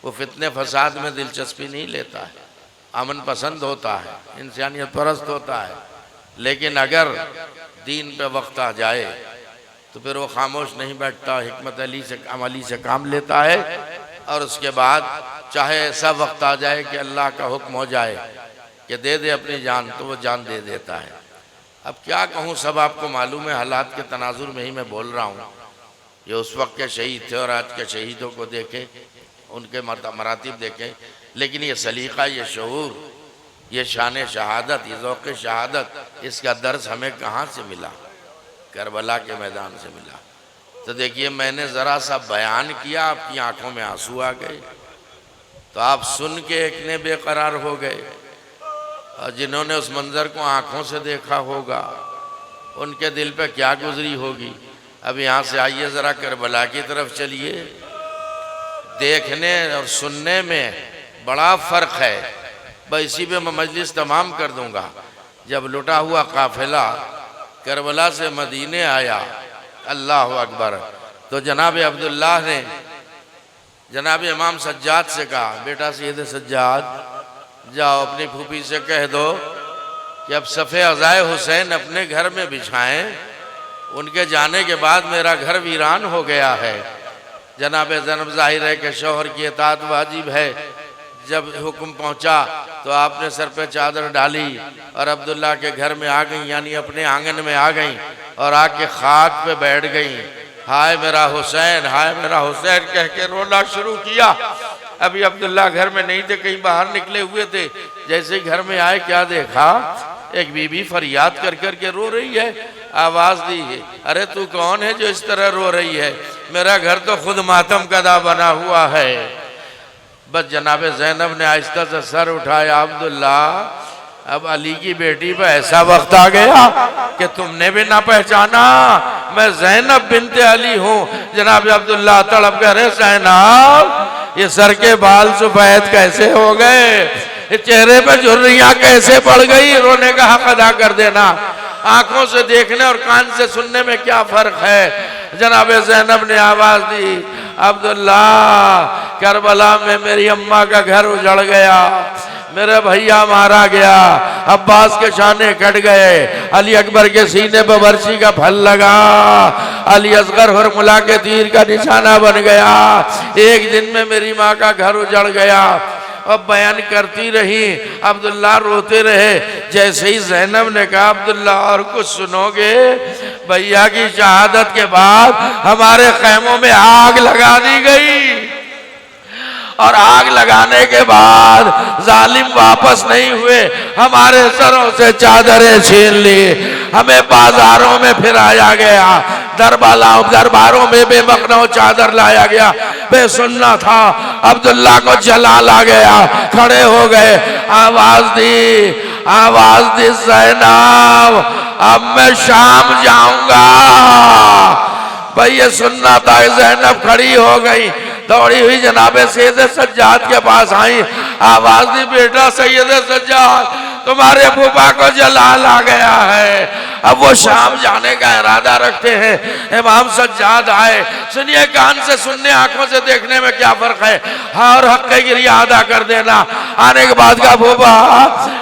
वो फितने फसाद में दिलचस्पी नहीं लेता है, अमन पसंद होता है, इंसानियत परस्त होता है। लेकिन अगर दीन पे वक्त आ जाए तो फिर वो खामोश नहीं बैठता, हिकमत अमली से काम लेता है। और उसके बाद चाहे ऐसा वक्त आ जाए कि अल्लाह का हुक्म हो जाए कि दे दे अपनी जान, तो वो जान दे देता है। अब क्या कहूँ, सब आपको मालूम है, हालात के तनाजुर में ही मैं बोल रहा हूँ। ये उस वक्त के शहीद थे और आज के शहीदों को देखें, उनके मरातिब देखें। लेकिन ये सलीक़ा, ये शऊर, ये शान शहादत, ये ज़ौक़ शहादत, इसका दर्स हमें कहाँ से मिला? करबला के मैदान से मिला। तो देखिए, मैंने ज़रा सा बयान किया, आपकी आंखों में आंसू आ गए। तो आप सुन के इतने बेकरार हो गए, और जिन्होंने उस मंज़र को आंखों से देखा होगा उनके दिल पे क्या गुजरी होगी। अब यहाँ से आइए, ज़रा करबला की तरफ चलिए। देखने और सुनने में बड़ा फ़र्क है। बस इसी पे मैं मजलिस तमाम कर दूँगा। जब लुटा हुआ काफ़िला करबला से मदीने आया, अल्लाह अकबर, तो जनाब अब्दुल्लाह ने जनाब इमाम सज्जाद से कहा, बेटा सैयद सज्जाद, जाओ अपनी फूफी से कह दो कि अब सफ़े अज़ाए हुसैन अपने घर में बिछाएं। उनके जाने के बाद मेरा घर वीरान हो गया है। जनाब ज़ैनब ज़ाहिर है कि शौहर की इताअत वाजिब है। जब हुक्म पहुंचा तो आपने सर पे चादर डाली और अब्दुल्ला के घर में आ गई, यानी अपने आंगन में आ गई और आके खाक पे बैठ गई। हाय मेरा हुसैन, हाय मेरा हुसैन कह के रोना शुरू किया। अभी अब्दुल्ला घर में नहीं थे, कहीं बाहर निकले हुए थे। जैसे घर में आए, क्या देखा, एक बीबी फरियाद कर कर के रो रही है। आवाज़ दी है, अरे तू कौन है जो इस तरह रो रही है? मेरा घर तो खुद मातम कदा बना हुआ है। बस जनाब ज़ैनब ने आहिस्ता से सर उठाया, अब्दुल्ला अब अली की बेटी पर ऐसा वक्त आ गया कि तुमने भी ना पहचाना, मैं ज़ैनब बिनते अली हूँ। जनाब अब्दुल्ला तड़प गए, अरे ज़ैनब ये सर के बाल सफेद कैसे हो गए, ये चेहरे पे झुर्रियाँ कैसे पड़ गई? रोने का हक अदा कर देना। आंखों से देखने और कान से सुनने में क्या फर्क है? जनाब ज़ैनब ने आवाज दी, अब्दुल्ला करबला में मेरी अम्मा का घर उजड़ गया, मेरा भैया मारा गया, अब्बास के शाने कट गए, अली अकबर के सीने पर वर्षी का फल लगा, अली असगर हुरमुला के तीर का निशाना बन गया। एक दिन में मेरी माँ का घर उजड़ गया। और बयान करती रही। अब्दुल्ला रोते रहे। जैसे ही ज़ैनब ने कहा अब्दुल्ला और कुछ सुनोगे, भैया की शहादत के बाद हमारे खैमों में आग लगा दी गई और आग लगाने के बाद जालिम वापस नहीं हुए, हमारे सरों से चादरें छीन ली, हमें बाजारों में फिराया गया, दरबारों में बेमखनौ चादर लाया गया। बे सुनना था, अब्दुल्ला को जलाल आ गया, खड़े हो गए, आवाज दी ज़ैनब अब मैं शाम जाऊंगा। भाई ये सुनना था। ज़ैनब खड़ी हो गई, दौड़ी हुई जनाबे सैयद सज्जाद के पास आई, आवाज दी बेटा सैयद सज्जाद तुम्हारे फूफा को जलाल आ गया है, अब वो शाम जाने का इरादा रखते हैं। इमाम सज्जाद आए। सुनिए, कान से सुनने आंखों से देखने में क्या फर्क है। हाँ, और हक की गिरिया अदा कर देना। आने के बाद का फूफा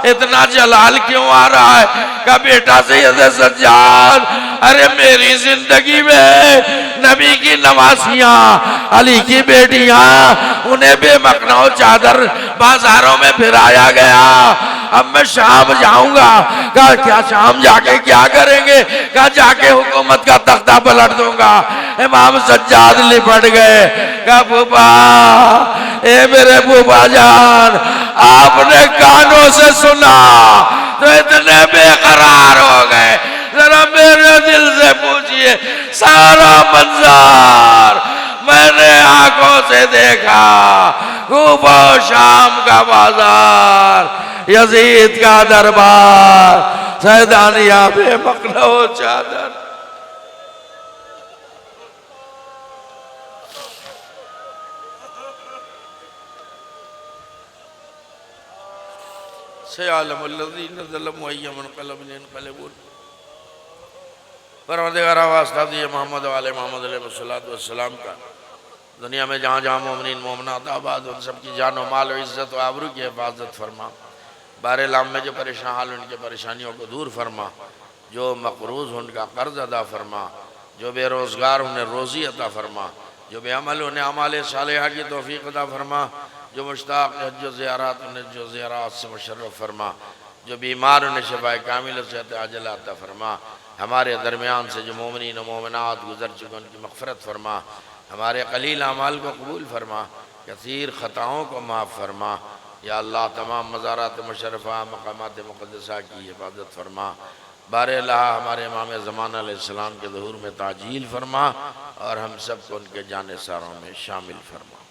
इतना जलाल क्यों आ रहा है? का बेटा सैयद सज्जाद, अरे मेरी जिंदगी में नबी की नवासियां, अली की बेटियां, उन्हें बेमखनौ चादर बाजारों में फिराया गया, अब मैं शाम जाऊंगा। कहा क्या शाम जाके क्या करेंगे? कहा जाके हुकूमत का तख्ता पलट दूंगा। इमाम सज्जाद लिपट गए। कहा फूफा, ए मेरे फूफा जान, आपने कानों से सुना तो इतने बेकरार हो गए, जरा मेरे दिल से पूछिए, सारा मंजर मैंने आंखों से देखा, खूबा शाम का बाजार, यजीद का दरबार, सैदानिया बेमखनौ चादर। परवरदिगार वास्ता दिए मोहम्मद वाले मोहम्मद अलैहिस्सलाम का दुनिया में जहाँ जहाँ मोमिनीन मोमिनात आबाद, उन सब की जान व माल व इज़्ज़त व आबरू की हिफाजत फरमा। बारे लाम में जो परेशान हाल उनके परेशानियों को दूर फरमा, जो मकरूज़ उनका कर्ज अदा फरमा, जो बेरोज़गार उन्हें रोज़ी अता फरमा, जो बेअमल उन्हें अमाल सालिहा की तौफ़ीक़ अता फरमा, जो मुश्ताक़ हज व ज़ियारत उन्हें जो ज़ियारत से मुशर्रफ फरमा, जो बीमार उन्हें शफ़ाए कामिल सेहत आजिला अता फरमा। हमारे दरमियान से जो मोमिनीन व मोमिनात गुज़र चुके उनकी मग़फ़िरत फरमा, हमारे कलील अमाल को कबूल फरमा, कसीर ख़ताओं को माफ़ फरमा। या अल्लाह तमाम मज़ारात मुशर्रफ़ा मक़ामात मुक़द्दसा की हिफाजत फरमा। बारे अल्लाह हमारे इमाम ज़माना अलैहिस्सलाम के ज़हूर में ताजील फरमा और हम सब को उनके जाने सारों में शामिल फरमा।